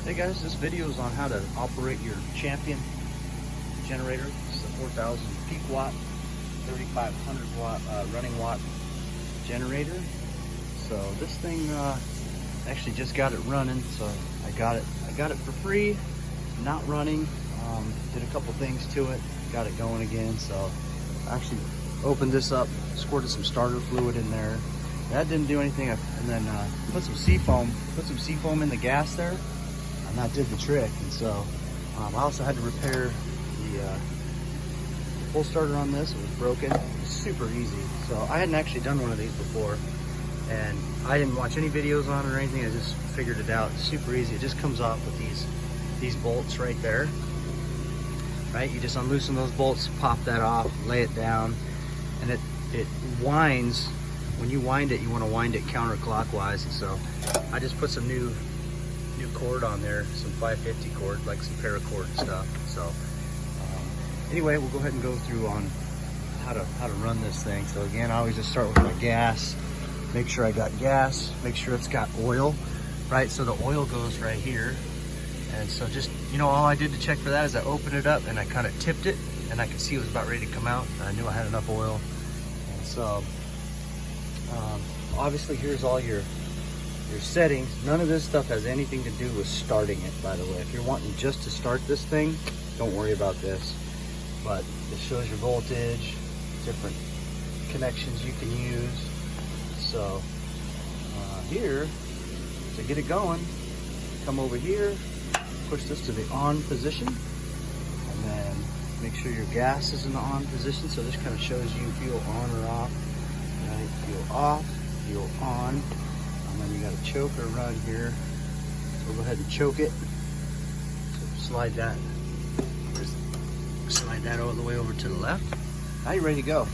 Hey guys, this video is on how to operate your Champion generator. It's a 4,000 peak watt, 3,500 watt running watt generator. So this thing actually just got it running. So I got it for free, not running. Did a couple things to it, got it going again. So I actually opened this up, squirted some starter fluid in there. That didn't do anything, and then put some seafoam in the gas there, and that did the trick. And so I also had to repair the pull starter on this. It was broken. It was super easy. So I hadn't actually done one of these before, and I didn't watch any videos on it or anything. I just figured it out. It's super easy. It just comes off with these bolts right there. Right, you just unloosen those bolts, pop that off, lay it down, and it winds. When you wind it, you want to wind it counterclockwise. So I just put some new cord on there, some 550 cord, like some paracord stuff. So anyway, we'll go ahead and go through on how to run this thing. So again, I always just start with my gas. Make sure I got gas. Make sure it's got oil, right? So the oil goes right here. And so just, all I did to check for that is I opened it up and I kind of tipped it, and I could see it was about ready to come out. And I knew I had enough oil. And so obviously here's all your settings. None of this stuff has anything to do with starting it, by the way. If you're wanting just to start this thing, don't worry about this. But it shows your voltage, different connections you can use. So here, to get it going, come over here, push this to the on position, and then make sure your gas is in the on position. So this kind of shows you fuel on or off. Right? Fuel off, fuel on, and then you got a choker run here. So we'll go ahead and choke it. So slide that all the way over to the left. Now you're ready to go.